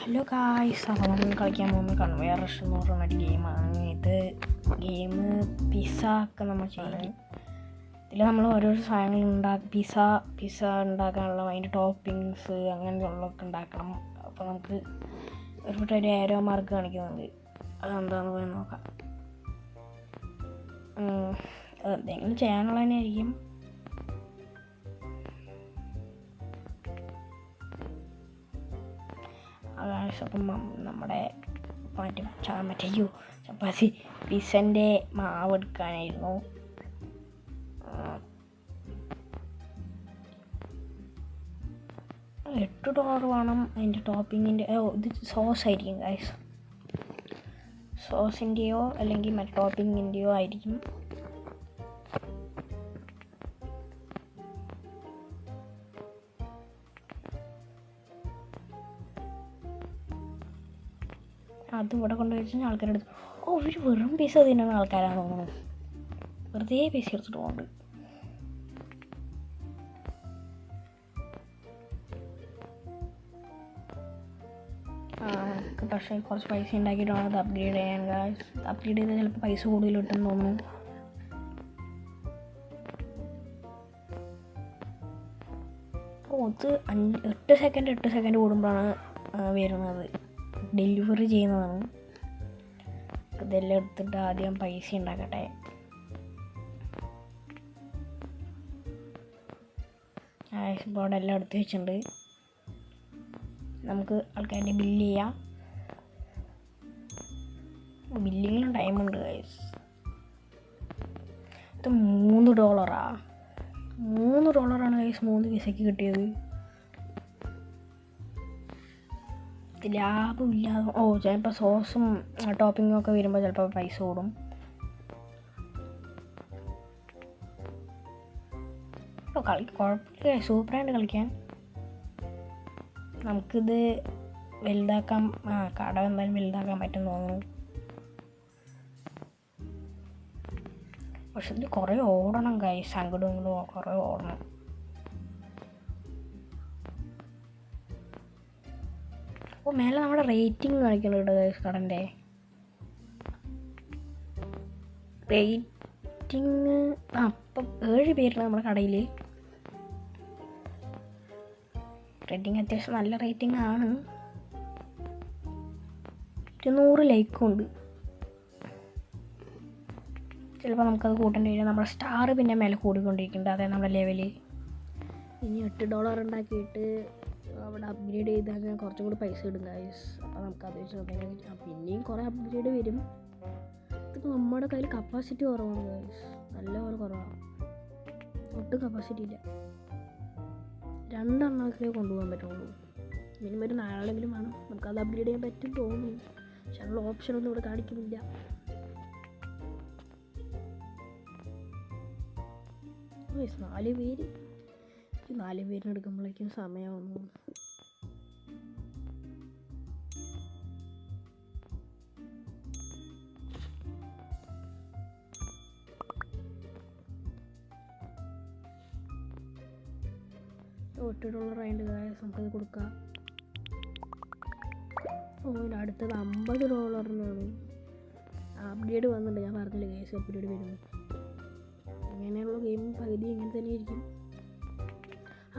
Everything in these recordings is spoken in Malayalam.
ഹലോ ഗായ്സ്, അപ്പോൾ നമ്മൾ കളിക്കാൻ പോകുന്ന കൺവെയർ റഷ് എന്ന് പറഞ്ഞൊരു ഗെയിമാണ്. ഇത് ഗെയിം പിസ്സ ഒക്കെ നമ്മൾ ചെയ്യും. ഇതിൽ നമ്മൾ ഓരോരോ സാധനങ്ങൾ പിസ്സ ഉണ്ടാക്കാനുള്ള അതിൻ്റെ ടോപ്പിങ്സ് അങ്ങനെയുള്ളതൊക്കെ ഉണ്ടാക്കണം. അപ്പോൾ നമുക്ക് ഒരു ഏരോ മാർക്ക് കാണിക്കുന്നുണ്ട്. അതെന്താണെന്ന് പോയി നോക്കാം. എന്തെങ്കിലും ചെയ്യാനുള്ള തന്നെ ആയിരിക്കും. അപ്പം നമ്മുടെ ചപ്പാത്തി പിസ്സൻ്റെ മാവ് എടുക്കാനായിരുന്നു. $8 വേണം അതിൻ്റെ ടോപ്പിങ്ങിൻ്റെ. ഇത് സോസ് ആയിരിക്കും ഗൈസ്. സോസിൻ്റെയോ അല്ലെങ്കിൽ മറ്റേ ടോപ്പിങ്ങിൻ്റെയോ ആയിരിക്കും. അത് ഇവിടെ കൊണ്ടുവച്ചാൽ ആൾക്കാരുടെ അടുത്ത് ഇവർ വെറും പൈസ തിന്നുന്ന ആൾക്കാരാണ് തോന്നുന്നു. വെറുതെ പൈസ എടുത്തിട്ട് പോകുന്നുണ്ട്. പക്ഷേ കുറച്ച് പൈസ ഉണ്ടാക്കിയിട്ട് വേണം അത് അപ്ഗ്രേഡ് ചെയ്യാൻ. അപ്ഗ്രേഡ് ചെയ്താൽ ചിലപ്പോൾ പൈസ കൂടുതൽ കിട്ടുമെന്ന് തോന്നുന്നു. ഇത് 8 സെക്കൻഡ് കൂടുമ്പോഴാണ് വരുന്നത്. ഡെലിവറി ചെയ്യുന്നതാണ്. ഇതെല്ലാം എടുത്തിട്ട് ആദ്യം പൈസ ഉണ്ടാക്കട്ടെ. ബോർഡ് എല്ലാം എടുത്ത് വെച്ചിട്ടുണ്ട്. നമുക്ക് ആൾക്കാരുടെ ബില്ല് ചെയ്യാം. ബില്ലിങ്ങിനും ടൈമുണ്ട് ഗൈസ്. ഇത് $3. $3 ഗൈസ് 3 പൈസയ്ക്ക് കിട്ടിയത്. ലാഭമില്ലാതെ ചിലപ്പോൾ സോസും ടോപ്പിങ്ങും ഒക്കെ വരുമ്പോൾ ചിലപ്പോൾ പൈസ കൂടും. കുഴപ്പമില്ല, സൂപ്പറായിട്ട് കളിക്കാൻ. നമുക്കിത് വലുതാക്കാം. കട എന്തായാലും വലുതാക്കാൻ പറ്റും തോന്നുന്നു. പക്ഷെ ഇത് കുറേ ഓടണം ഗൈസ്. അങ്ങോട്ടും ഇങ്ങോട്ടും കുറേ ഓടണം. മേലെ നമ്മുടെ റേറ്റിംഗ് കാണിക്കുന്നുണ്ട് ഗൈസ്. കടൻ്റെ റേറ്റിംഗ് അപ്പം 7 പേരാണ് നമ്മുടെ കടയിൽ. റേറ്റിംഗ് അത്യാവശ്യം നല്ല റേറ്റിംഗ് ആണ്. 200 ലൈക്കും ഉണ്ട്. ചിലപ്പോൾ നമുക്കത് കൂട്ടേണ്ടി വരും. നമ്മുടെ സ്റ്റാർ പിന്നെ മേലെ കൂടിക്കൊണ്ടിരിക്കുന്നുണ്ട്. അതായത് നമ്മുടെ ലെവല്. ഇനി $8 ഉണ്ടാക്കിയിട്ട് അവിടെ അപ്ഗ്രേഡ് ചെയ്താൽ കുറച്ചും കൂടി പൈസ ഇടും ഗൈസ്. അപ്പോൾ നമുക്ക് അത് വെച്ച് നോക്കാം. പിന്നെയും കുറേ അപ്ഗ്രേഡ് വരും. ഇതിപ്പോൾ നമ്മുടെ കയ്യിൽ കപ്പാസിറ്റി കുറവാണ് ഗൈസ്. നല്ലപോലെ കുറവാണ്. ഒട്ടും കപ്പാസിറ്റി ഇല്ല. 2 എണ്ണമൊക്കെ കൊണ്ടുപോകാൻ പറ്റുള്ളൂ. മിനിമം ഒരു 4 വേണം. നമുക്കത് അപ്ഗ്രേഡ് ചെയ്യാൻ പറ്റും തോന്നുന്നു. പക്ഷെ അതിനുള്ള ഓപ്ഷനൊന്നും ഇവിടെ കാണിക്കുന്നില്ല. ഗൈസ് 4 പേര്. 4 പേരിന് എടുക്കുമ്പോഴേക്കും സമയമാവുന്നു. $8 ആയിട്ട് ഗൈസ് നമുക്കത് കൊടുക്കാം. അടുത്തത് $50 അപ്ഗ്രേഡ് വന്നിട്ടുണ്ട്. ഞാൻ പറഞ്ഞില്ല ഗൈസ് അപ്ഗ്രേഡ് വരുന്നു. ഇങ്ങനെയുള്ള ഗെയിം പകുതി ഇങ്ങനെ തന്നെ ഇരിക്കും.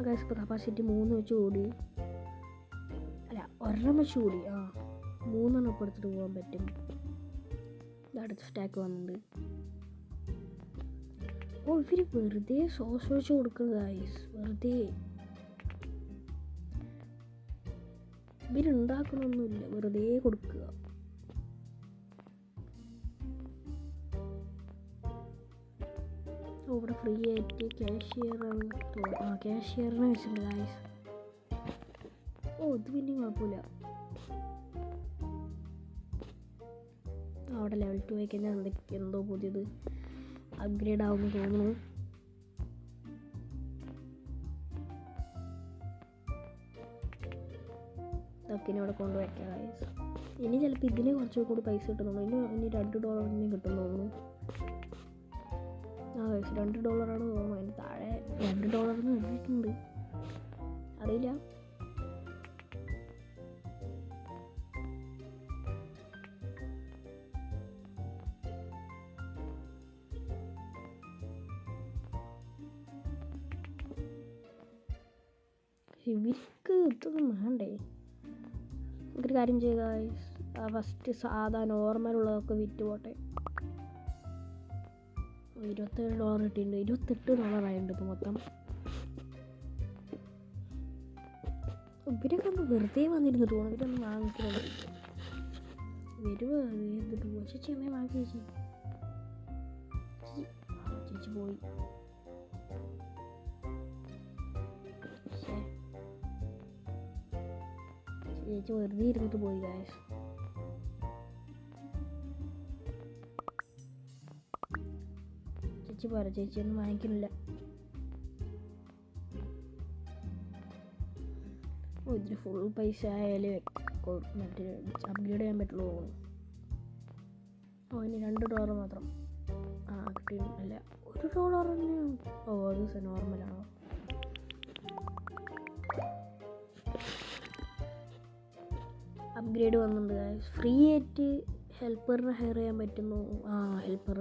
ഗൈസ് ഇപ്പോൾ കപ്പാസിറ്റി 3 വെച്ച് കൂടി. അല്ല, 1 വെച്ച് കൂടി. 3 ഇപ്പോൾ എടുത്തിട്ട് പോകാൻ പറ്റും. അടുത്ത സ്റ്റാക്ക് വന്നിട്ടുണ്ട്. ഇവർ വെറുതെ സോസ് വെച്ച് കൊടുക്കുക ഗൈസ്. വെറുതെ ഇവരുണ്ടാക്കണമൊന്നുമില്ല, വെറുതെ കൊടുക്കുക. ഇവിടെ ഫ്രീ ആയിട്ട് ക്യാഷിയറിനെ വെച്ചിട്ടുണ്ട് ഗൈസ്. ഇത് പിന്നെയും കുഴപ്പമില്ല. അവിടെ ലെവൽ 2 ആയി കഴിഞ്ഞാൽ എന്തോ പുതിയത് അപ്ഗ്രേഡ് ആവുമെന്ന് തോന്നുന്നു. ഇതൊക്കെ ഇവിടെ കൊണ്ടുവയ്ക്കാം ഗൈസ്. ഇനി ചിലപ്പോൾ ഇതിന് കുറച്ചും കൂടി പൈസ കിട്ടുന്നുള്ളൂ. ഇനി $2 കിട്ടും തോന്നുന്നു. $2 തോന്നുന്നു. അതിന് താഴെ $2 എഴുതിയിട്ടുണ്ട്. അറിയില്ല. ഇവർക്ക് ഇതൊന്നും വേണ്ടേ? ഒരു കാര്യം ചെയ്യുക, ഫസ്റ്റ് സാധാ നോർമലുള്ളതൊക്കെ വിറ്റ് പോട്ടെ. $27 കിട്ടിയിട്ടുണ്ട്. $28 ഇപ്പോൾ മൊത്തം. ഇവരൊക്കെ ഒന്ന് വെറുതെ വന്നിരുന്നിട്ട് പോകണം. ഇവരൊന്നും വാങ്ങിക്കണം വരുവോ എന്നിട്ട് പോവാ. ചേച്ചി അമ്മയെ വാങ്ങി ചേച്ചി. ചേച്ചി പോയി. ചേച്ചി വെറുതെ ഇരുന്നിട്ട് പോയി ഗായ്സ്. ചേച്ചി പോരാ, ചേച്ചി ഒന്നും വാങ്ങിക്കുന്നില്ല. ഇതിന് ഫുൾ പൈസ ആയാലേ മറ്റേ അപ്ഗ്രേഡ് ചെയ്യാൻ പറ്റുള്ളൂ. ഇനി $2 മാത്രം. കിട്ടി. അല്ല $1 അത് നോർമലാണോ? അപ്ഗ്രേഡ് വന്നിട്ടുണ്ട് ഗായ്സ്. ഫ്രീ ആയിട്ട് ഹെൽപ്പറിനെ ഹയർ ചെയ്യാൻ പറ്റുന്നു. ഹെൽപ്പർ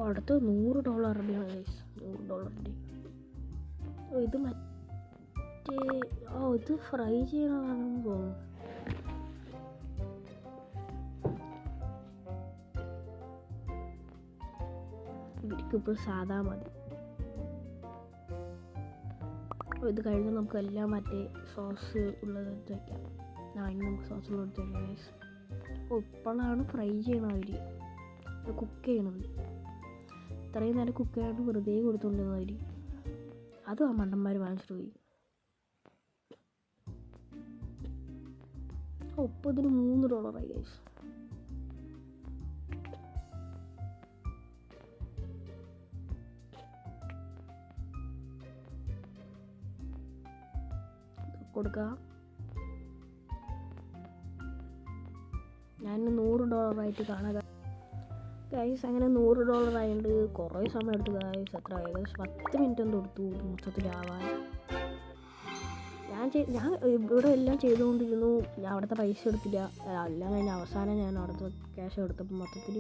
അടുത്ത് $100 ഗായ്സ്. $100. ഇത് മറ്റേ ഇത് ഫ്രൈ ചെയ്യണതാണെന്ന് തോന്നുന്നു. ഇവർക്കിപ്പോൾ സാധാ മതി. ഇത് കഴിഞ്ഞ് നമുക്ക് എല്ലാം മറ്റേ സോസ് ഉള്ളത് എടുത്ത് വയ്ക്കാം. ഇനി നമുക്ക് സോസ് ഉള്ളത് എടുത്ത് വയ്ക്കാം ഗൈസ്. ഇപ്പോഴാണ് ഫ്രൈ ചെയ്യണം അവർ കുക്ക് ചെയ്യണത്. ഇത്രയും നേരം കുക്ക് ചെയ്യാണ്ട് വെറുതെ കൊടുത്തുകൊണ്ടിരുന്നത് അവർ. അതും ആ മണ്ടന്മാർ വാങ്ങിച്ചിട്ട് പോയി. ഇപ്പോൾ ഇതിന് $3 ഗൈസ്. കൊടുക്കുക. ഞാൻ $100 കാണാം ഗൈസ്. അങ്ങനെ $100 ആയതുകൊണ്ട് കുറേ സമയം എടുത്തു ഗൈസ്. എത്ര ഏകദേശം 10 മിനിറ്റ് എന്തോ എടുത്തു മൊത്തത്തിലാവാൻ. ഞാൻ ഇവിടെ എല്ലാം ചെയ്തുകൊണ്ടിരുന്നു. ഞാൻ അവിടുത്തെ പൈസ എടുത്തില്ല. എല്ലാം കഴിഞ്ഞ് അവസാനം ഞാൻ അവിടുത്തെ ക്യാഷ് എടുത്തപ്പോൾ മൊത്തത്തിൽ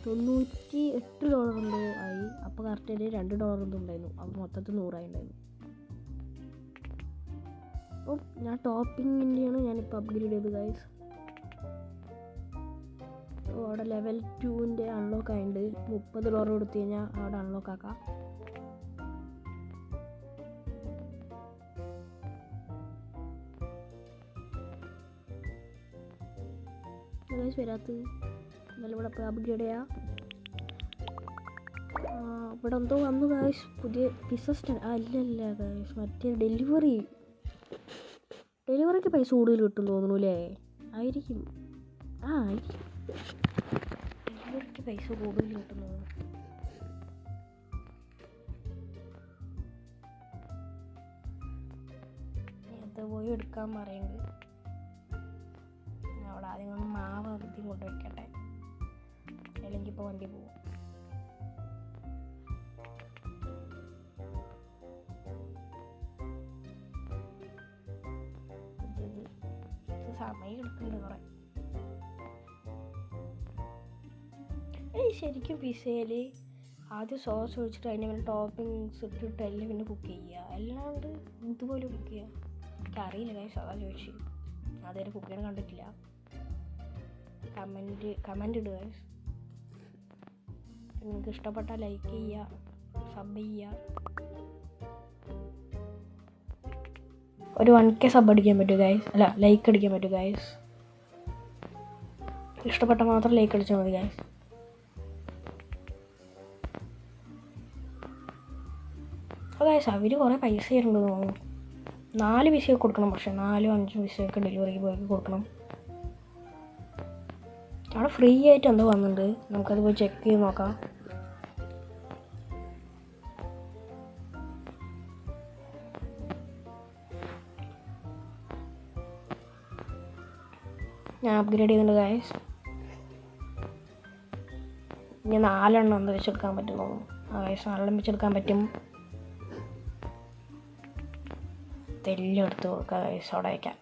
$98 എന്തോ ആയി. അപ്പോൾ കറക്റ്റ് $2 എന്തോ ഉണ്ടായിരുന്നു. അപ്പോൾ മൊത്തത്തിൽ 100 ഉണ്ടായിരുന്നു. അപ്പോൾ ഞാൻ ടോപ്പിങ്ങിൻ്റെയാണ് ഞാനിപ്പോൾ അപ്ഗ്രേഡ് ചെയ്തത് ഗൈസ്. അവിടെ ലെവൽ 2 അൺലോക്ക് ആയിട്ടുണ്ട്. $30 കൊടുത്തു കഴിഞ്ഞാൽ അവിടെ അൺലോക്ക് ആക്കാം. ഗൈസ് വരാത്തത് എന്നാലും ഇവിടെ പോയി അപ്ഗ്രേഡ് ചെയ്യാം. ഇവിടെ എന്തോ വന്നു ഗൈസ്, പുതിയ പിസ്സ സ്റ്റാൻഡ്. അല്ലല്ല ഗൈസ്, മറ്റേ ഡെലിവറിക്ക് പൈസ കൂടുതൽ കിട്ടും തോന്നുന്നു അല്ലേ? ആയിരിക്കും. ഡെലിവറിക്ക് പൈസ കൂടുതൽ കിട്ടും തോന്നുന്നു. അത് പോയി എടുക്കാൻ പറയുന്നുണ്ട്. അവിടെ ആദ്യം ഒന്ന് മാവ് ആദ്യം കൊണ്ടുവയ്ക്കട്ടെ, അല്ലെങ്കിൽ ഇപ്പോൾ വണ്ടി പോകും. സമയം എടുക്കുന്നുണ്ട് കുറേ. ശരിക്കും പിസയിൽ ആദ്യം സോസ് ഒഴിച്ചിട്ട് അതിൻ്റെ പിന്നെ ടോപ്പിങ്സ് ഇട്ടിട്ട് എല്ലാം പിന്നെ കുക്ക് ചെയ്യുക. അല്ലാണ്ട് ഇതുപോലെ കുക്ക് ചെയ്യുക എനിക്കറിയില്ല ഗൈസ്. അതാ ചോദിച്ചു. അതുവരെ കുക്ക് ചെയ്യണം കണ്ടിട്ടില്ല. കമൻറ്റ് ഇടുക ഗൈസ്. നിങ്ങൾക്ക് ഇഷ്ടപ്പെട്ടാൽ ലൈക്ക് ചെയ്യുക, സബ് ചെയ്യുക. ഒരു 1K സബ് അടിക്കാൻ പറ്റും ഗൈസ്. അല്ല, ലൈക്ക് അടിക്കാൻ പറ്റും ഗൈസ്. ഇഷ്ടപ്പെട്ട മാത്രം ലൈക്ക് അടിച്ചാൽ മതി ഗൈസ്. അപ്പോൾ ഗൈസ് അവർ കുറേ പൈസ തരുന്നുണ്ട് തോന്നുന്നു. 4 വിസയൊക്കെ കൊടുക്കണം. പക്ഷേ 4-5 വിസയൊക്കെ ഡെലിവറിക്ക് പോയി കൊടുക്കണം. അവിടെ ഫ്രീ ആയിട്ട് എന്തോ വന്നിട്ടുണ്ട്. നമുക്കത് പോയി ചെക്ക് ചെയ്ത് നോക്കാം. ഞാൻ അപ്ഗ്രേഡ് ചെയ്യുന്നുണ്ട് ഗൈസ്. ഇനി 4 എന്താ വെച്ചെടുക്കാൻ പറ്റും തോന്നുന്നു. ഗൈസ് 4 വെച്ചെടുക്കാൻ പറ്റും. തെല്ലും എടുത്ത് കൊടുക്കുക ഗൈസ് അവിടെ വയ്ക്കാൻ.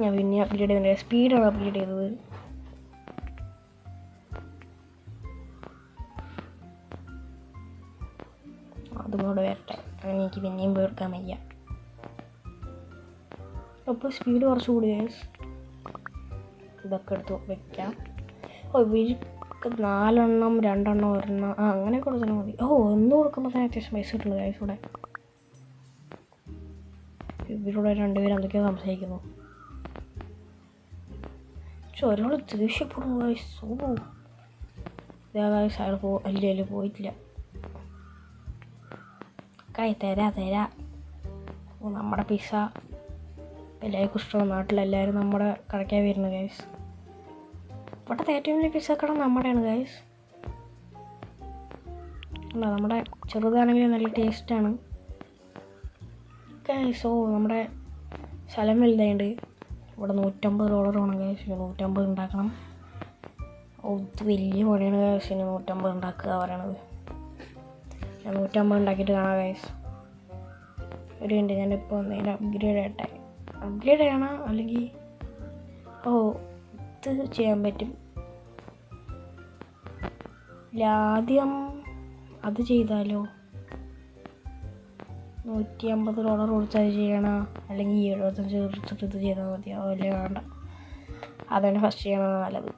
ഞാൻ പിന്നെ അപ്ഗ്രേഡ് ചെയ്തിട്ടുണ്ട്. സ്പീഡാണ് അപ്ഗ്രേഡ് ചെയ്തത്. അതും കൂടെ വരട്ടെ, അങ്ങനെ എനിക്ക് പിന്നെയും പേർക്കാൻ വയ്യ. അപ്പോൾ സ്പീഡ് കുറച്ച് കൂടി ഗൈസ്. ഇതൊക്കെ എടുത്ത് വെക്കാം. ഇവർക്ക് 4 എണ്ണം 2 എണ്ണം 1 എണ്ണം അങ്ങനെ കൊടുത്താൽ മതി. ഒന്ന് കൊടുക്കുമ്പോൾ തന്നെ അത്യാവശ്യം പൈസ കിട്ടുള്ളൂ ഗൈസ്. ഇവരുടെ 2 പേരും എന്തൊക്കെയോ സംസാരിക്കുന്നു. പക്ഷെ ഒരാൾ ദേഷ്യപ്പെടുന്നു ഗൈസ്. ഗൈസ് അയാൾ അല്ലേ പോയിട്ടില്ല. തരാ നമ്മുടെ പിസ്സ എല്ലാവർക്കും ഇഷ്ടമാണ്. നാട്ടിലെല്ലാവരും നമ്മുടെ കടയ്ക്കാൻ വരുന്നത് ഗൈസ്. ഇവിടുത്തെ ഏറ്റവും വലിയ പിസ്സ കട നമ്മുടെയാണ് ഗൈസ്. അല്ല, നമ്മുടെ ചെറുതാണെങ്കിലും നല്ല ടേസ്റ്റാണ് ഗൈസ്. നമ്മുടെ സ്ഥലം വലുതായിട്ട് ഇവിടെ $150 ഗൈസ്. 150 ഉണ്ടാക്കണം. ഇത് വലിയ പണിയാണ് ഗൈസ്. 150 ഉണ്ടാക്കുക പറയണത്. ഞാൻ 150 ഉണ്ടാക്കിയിട്ട് കാണാം ഗൈസ്. ഒരു മിനിറ്റ്, ഞാനിപ്പോൾ എന്തെങ്കിലും അപ്ഗ്രേഡ് ചെയ്യട്ടെ. അപ്ഗ്രേഡ് ചെയ്യണം, അല്ലെങ്കിൽ ഇത് ചെയ്യാൻ പറ്റും. ആദ്യം അത് ചെയ്താലോ? $150 കൊടുത്താൽ ചെയ്യണം, അല്ലെങ്കിൽ 75 കൊടുത്തിട്ട് ഇത് ചെയ്താൽ മതിയോ? അല്ലേ വേണ്ട, അതാണ് ഫസ്റ്റ് ചെയ്യണത് നല്ലത്.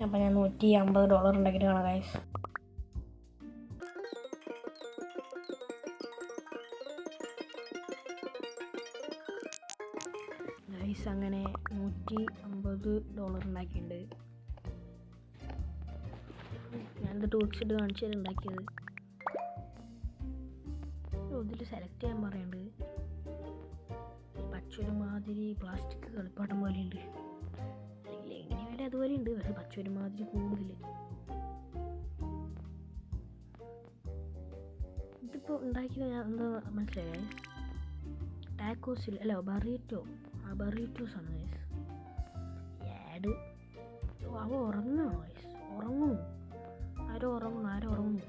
അപ്പോൾ ഞാൻ $150 ഉണ്ടാക്കിയിട്ട് കാണാം ഗൈസ്. ഗൈസ് അങ്ങനെ $150 ഉണ്ടാക്കിയിട്ടുണ്ട്. ഞാനിത് ടൂൾസിട്ട് കാണിച്ചത് ഉണ്ടാക്കിയത്. ഇതിൽ സെലക്ട് ചെയ്യാൻ പറയുന്നുണ്ട്. പച്ചൊരുമാതിരി പ്ലാസ്റ്റിക് കളിപ്പാട്ടം പോലെ ഉണ്ട്, അല്ലെങ്കിൽ എങ്ങനെ വേണേ അതുപോലെ ഉണ്ട്. പക്ഷെ പച്ചൊരുമാതിരി കൂടുതൽ. ഇതിപ്പോൾ ഉണ്ടാക്കിയത് ഞാൻ എന്താ മനസ്സിലായേ? ടാക്കോസിൽ അല്ല, ബറീറ്റോസാണ് ഗൈസ്. ആഡ് അവ ഉറങ്ങുന്നോ ഗൈസ്? ആരോ ഉറങ്ങുന്നു.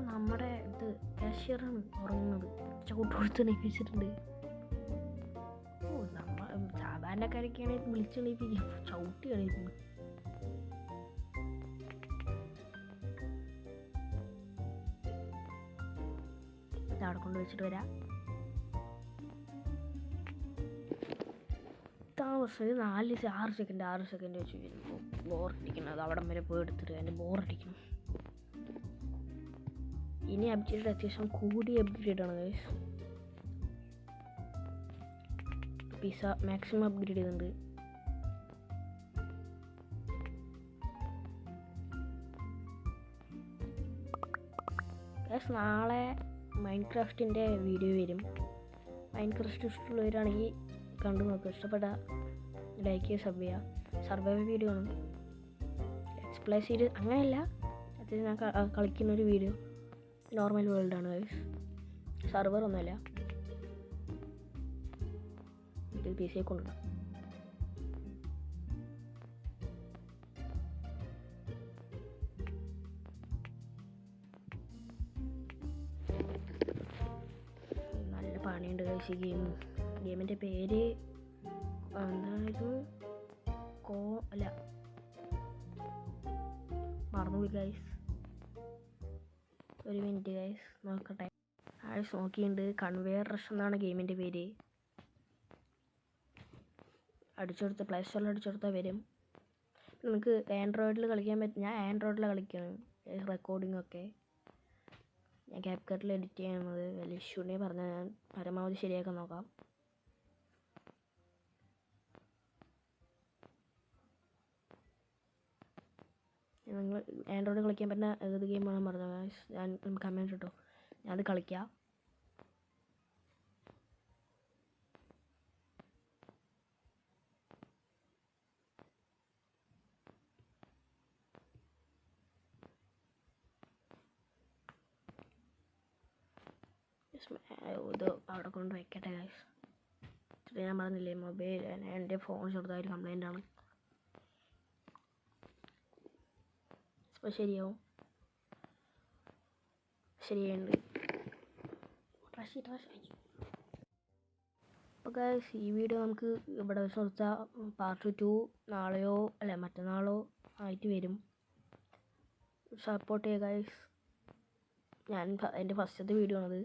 നമ്മുടെ ഇത് കാഷ്യറാണ് ഉറങ്ങുന്നത്. ചവിട്ട് കൊടുത്ത് എണീപ്പിച്ചിട്ടുണ്ട്. നമ്മൾ സാധാരണക്കാരൊക്കെയാണെങ്കിൽ വിളിച്ചെണീപ്പിക്കും, ചവിട്ടി എണീപ്പിക്കും. അവിടെ കൊണ്ട് വെച്ചിട്ട് വരാം. താമസം 6 സെക്കൻഡ് വെച്ച് വരുമ്പോൾ ബോറടിക്കണം. അത് അവിടം വരെ പോയി എടുത്തിട്ട് അതിൻ്റെ ബോറടിക്കണം. ഇനി അപ്ഗ്രേഡ് അത്യാവശ്യം കൂടിയ അപ്ഗ്രേഡാണ് ഗൈസ്. പിസ്സ മാക്സിമം അപ്ഗ്രേഡ് ചെയ്തിട്ടുണ്ട്. ഗൈസ് നാളെ മൈൻക്രാഫ്റ്റിൻ്റെ വീഡിയോ വരും. മൈൻക്രാഫ്റ്റ് ഇഷ്ടമുള്ളവരാണെങ്കിൽ കണ്ടു നോക്കുക. ഇഷ്ടപ്പെട്ട ലൈക്ക് ചെയ്യുക, സബ് ചെയ്യുക. സർവൈവൽ വീഡിയോ ആണ്, ലെറ്റ്സ് പ്ലേ സീരീസ് അങ്ങനെയല്ല. അത്യാവശ്യം ഞാൻ കളിക്കുന്നൊരു വീഡിയോ. നോർമൽ വേൾഡാണ് ഗൈസ്, സർവർ ഒന്നുമല്ല. ഇത് പി സിയെ കൊണ്ടുപോകാം. നല്ല പണിയുണ്ട് ഗൈസ് ഈ ഗെയിമിൻ്റെ പേര് എന്തായിരുന്നു? മറന്നുപോയി ഗൈസ്. ഒരു മിനിറ്റ് ഗൈസ് നോക്കട്ടെ. നോക്കിയിട്ടുണ്ട്. കൺവെയർ റഷ് എന്നാണ് ഗെയിമിൻ്റെ പേര്. അടിച്ചെടുത്ത് പ്ലേ സ്റ്റോറിൽ അടിച്ചെടുത്താൽ വരും. നിങ്ങൾക്ക് ആൻഡ്രോയിഡിൽ കളിക്കാൻ പറ്റും. ഞാൻ ആൻഡ്രോയിഡിലാണ് കളിക്കുന്നത്. റെക്കോർഡിംഗ് ഒക്കെ ഞാൻ ക്യാപ്കട്ടിൽ എഡിറ്റ് ചെയ്യുന്നത്. വലിയ ഇഷ്യൂ ഉണ്ടെങ്കിൽ പറഞ്ഞാൽ ഞാൻ പരമാവധി ശരിയാക്കാൻ നോക്കാം. നിങ്ങൾ ആൻഡ്രോയിഡ് കളിക്കാൻ പറ്റുന്ന ഏത് ഗെയിമാണ് പറഞ്ഞത് ഗൈസ്? ഞാൻ കമൻറ്റ് ഇട്ടോ, ഞാനത് കളിക്കാം. ഇത് അവിടെ കൊണ്ട് വയ്ക്കട്ടെ ഗൈസ്. ഞാൻ പറഞ്ഞില്ലേ, മൊബൈൽ എൻ്റെ ഫോൺ ചെറുതായിട്ട് കംപ്ലൈൻ്റ് ആണ്. ഇപ്പോൾ ശരിയാവും. ശരിയുണ്ട്. ഗൈസ് ഈ വീഡിയോ നമുക്ക് ഇവിടെ വെച്ച് നിർത്താം. പാർട്ട് 2 നാളെയോ അല്ല മറ്റന്നാളോ ആയിട്ട് വരും. സപ്പോർട്ട് ചെയ്യുക ഗൈസ്. എൻ്റെ ഫസ്റ്റത്തെ വീഡിയോ ആണത്.